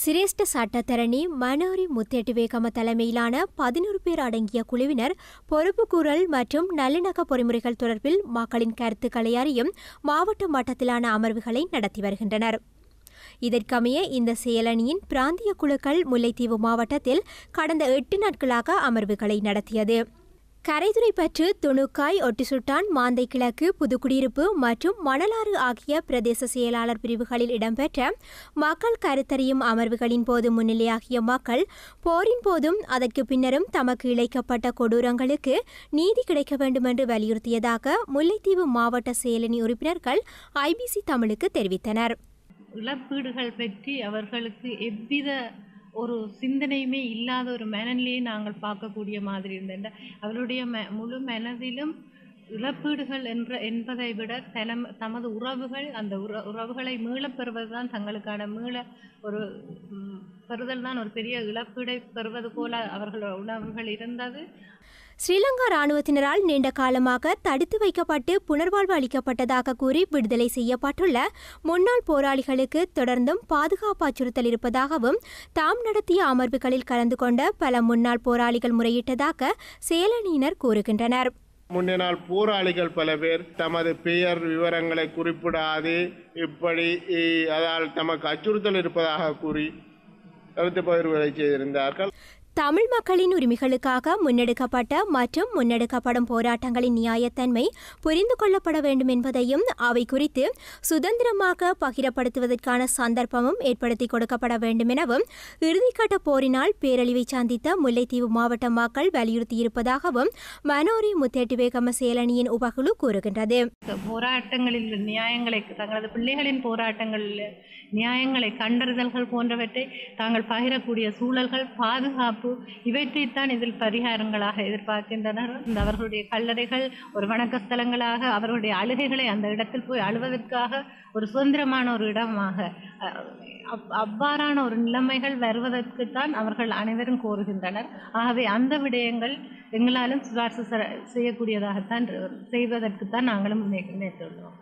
சிரேஷ்ட சட்டத்தரணி மனோரி முத்தெட்டுவேகம தலைமையிலான 11 பேர் அடங்கிய குழுவினர் பொறுப்புக்கூறல் மற்றும் நல்லிணக்க பொறிமுறைகள் தொடர்பில் மக்களின் கருத்துக்களை அறியும் மாவட்ட மட்டத்திலான அமர்வுகளை நடத்தி வருகின்றனர். இதற்கமைய இந்த செயலணியின் பிராந்திய குழுக்கள் முல்லைத்தீவு மாவட்டத்தில் கடந்த 8 நாட்களாக அமர்வுகளை நடத்தியது. கரைதுறைப்பற்று, துணுக்காய், ஒட்டிசுட்டான், மாந்தை கிழக்கு, புதுக்குடியிருப்பு மற்றும் மணலாறு ஆகிய பிரதேச செயலாளர் பிரிவுகளில் இடம்பெற்ற மக்கள் கருத்தறியும் அமர்வுகளின் போது முன்னிலையாகிய மக்கள் போரின் போதும் அதற்கு பின்னரும் தமக்கு இழைக்கப்பட்ட கொடூரங்களுக்கு நீதி கிடைக்க வேண்டும் என்று வலியுறுத்தியதாக முல்லைத்தீவு மாவட்ட செயலணி உறுப்பினர்கள் ஐபிசி தமிழுக்கு தெரிவித்தனர். இழப்பீடுகள் பற்றி அவர்களுக்கு எவ்வித ஒரு சிந்தனையுமே இல்லாத ஒரு மனநிலையை நாங்கள் பார்க்கக்கூடிய மாதிரி இருந்தேன். அவருடைய முழு மனதிலும் இழப்பீடுகள் என்பதை விட தமது உறவுகள், அந்த உறவுகளை மீளப் பெறுவதுதான் தங்களுக்கான ஒரு பெறுதல் தான் ஒரு பெரிய இழப்பீடை பெறுவது போல அவர்கள் உணர்வுகள் இருந்தது. ஸ்ரீலங்கா இராணுவத்தினரால் நீண்ட காலமாக தடுத்து வைக்கப்பட்டு புனர்வாழ்வு அளிக்கப்பட்டதாக கூறி விடுதலை செய்யப்பட்டுள்ள முன்னாள் போராளிகளுக்கு தொடர்ந்தும் பாதுகாப்பு அச்சுறுத்தல் இருப்பதாகவும் தாம் நடத்திய அமர்வுகளில் கலந்து கொண்ட பல முன்னாள் போராளிகள் முறையிட்டதாக செயலணியினர் கூறுகின்றனர். முன்னாள் போராளிகள் பல பேர் தமது பெயர் விவரங்களை குறிப்பிடாது இப்படி அதால் தமக்கு அச்சுறுத்தல் இருப்பதாக கூறி கருத்து பகிர்வுகளை செய்திருந்தார்கள். தமிழ் மக்களின் உரிமைகளுக்காக முன்னெடுக்கப்பட்ட மற்றும் முன்னெடுக்கப்படும் போராட்டங்களின் நியாயத்தன்மை புரிந்து கொள்ளப்பட வேண்டும் என்பதையும் அவை குறித்து சுதந்திரமாக பகிரப்படுத்துவதற்கான சந்தர்ப்பமும் ஏற்படுத்தி கொடுக்கப்பட வேண்டும் எனவும் இறுதிக்கட்ட போரினால் பேரழிவை சந்தித்த முல்லைத்தீவு மாவட்ட மக்கள் வலியுறுத்தியிருப்பதாகவும் மனோரி முத்தெட்டுவேகம செயலணியின் உபகுழு கூறுகின்றது. போராட்டங்களில் நியாயங்களை, தங்களது பிள்ளைகளின் போராட்டங்களில் நியாயங்களை கண்டறிதல்கள் போன்றவற்றை தாங்கள் பகிரக்கூடிய சூழல்கள், பாதுகாப்பு, இவற்றைத்தான் இதில் பரிகாரங்களாக எதிர்பார்க்கின்றனர். அவர்களுடைய கல்லறைகள் ஒரு வணக்க ஸ்தலங்களாக, அவர்களுடைய அழுகைகளை அந்த இடத்தில் போய் அழுவதற்காக ஒரு சுதந்திரமான ஒரு இடமாக, அவ்வாறான ஒரு நிலைமைகள் வருவதற்குத்தான் அவர்கள் அனைவரும் கோருகின்றனர். ஆகவே அந்த விடயங்கள் எங்களாலும் சிபார்சு செய்யக்கூடியதாகத்தான் செய்வதற்குத்தான் நாங்களும் நினைத்துள்ளோம்.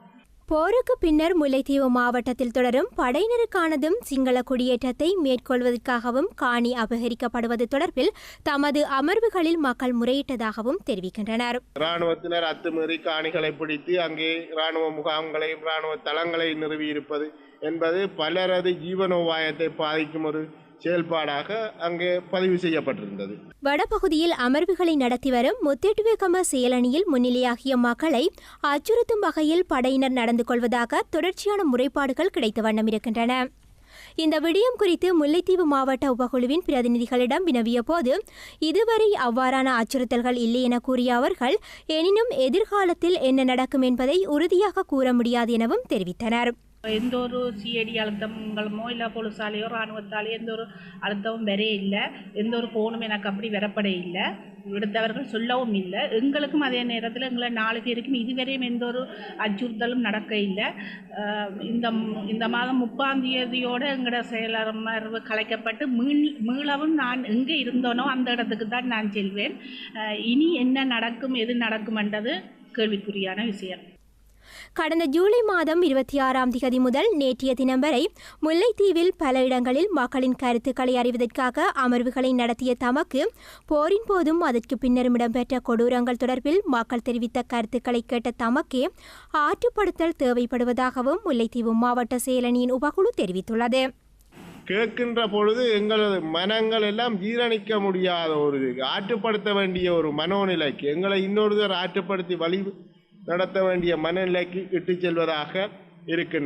போருக்கு பின்னர் முல்லைத்தீவு மாவட்டத்தில் தொடரும் படையினருக்கானதும் சிங்கள குடியேற்றத்தை மேற்கொள்வதற்காகவும் காணி அபகரிக்கப்படுவது தொடர்பில் தமது அமர்வுகளில் மக்கள் முறையிட்டதாகவும் தெரிவிக்கின்றனர். இராணுவத்தினர் அத்துமீறி காணிகளை பிடித்து அங்கே இராணுவ முகாம்களையும் இராணுவ தளங்களை நிறுவியிருப்பது என்பது பலரது ஜீவனோபாயத்தை பாதிக்கும் ஒரு செயல்பாடாக அங்கே பதிவு செய்யப்பட்டிருந்தது. வடபகுதியில் அமர்வுகளை நடத்தி வரும் முத்தெட்டுவேகம செயலணியில் முன்னிலையாகிய மக்களை அச்சுறுத்தும் வகையில் படையினர் நடந்து கொள்வதாக தொடர்ச்சியான முறைப்பாடுகள் கிடைத்த வண்ணம் இருக்கின்றன. இந்த விடயம் குறித்து முல்லைத்தீவு மாவட்ட உபகுழுவின் பிரதிநிதிகளிடம் வினவிய போது இதுவரை அவ்வாறான அச்சுறுத்தல்கள் இல்லை என கூறிய அவர்கள், எனினும் எதிர்காலத்தில் என்ன நடக்கும் என்பதை உறுதியாக கூற முடியாது எனவும் தெரிவித்தனர். எந்த ஒரு சிஐடி அழுத்தங்களோ இல்லை போலீஸாலேயோ இராணுவத்தாலேயோ எந்த ஒரு அழுத்தமும் வரே இல்லை. எந்த ஒரு போனும் எனக்கு அப்படி வரப்பட இல்லை. விடுத்தவர்கள் சொல்லவும் இல்லை. எங்களுக்கும் அதே நேரத்தில் எங்களை 4 பேருக்கும் இதுவரையும் எந்த ஒரு அச்சுறுத்தலும் நடக்க இல்லை. இந்த மாதம் 30ஆம் தேதியோடு எங்களோட செயலமர்வு கலைக்கப்பட்டு மீளவும் நான் எங்கே இருந்தோனோ அந்த இடத்துக்கு தான் நான் செல்வேன். இனி என்ன நடக்கும், எது நடக்கும் என்றது கேள்விக்குறியான விஷயம். கடந்த ஜூலை மாதம் 26ஆம் தேதி முதல் நேற்றைய தினம் வரை முல்லைத்தீவில் பல இடங்களில் மக்களின் கருத்துக்களை அறிவதற்காக அமர்வுகளை நடத்திய தமக்கு போரின் போதும் அதற்கு பின்னரும் இடம்பெற்ற கொடூரங்கள் தொடர்பில் மக்கள் தெரிவித்த கருத்துக்களை கேட்ட தமக்கே ஆற்றுப்படுத்தல் தேவைப்படுவதாகவும் முல்லைத்தீவு மாவட்ட செயலணியின் உபகுழு தெரிவித்துள்ளது. கேட்கின்ற பொழுது எங்களது மனங்கள் எல்லாம் ஜீரணிக்க முடியாத ஒரு ஆற்றுப்படுத்த வேண்டிய ஒரு மனோநிலைக்கு, எங்களை இன்னொருவர் ஆற்றுப்படுத்தி வழி நடத்த வேண்டிய மனநிலைக்கு இட்டுச் செல்வதாக இருக்கின்றன.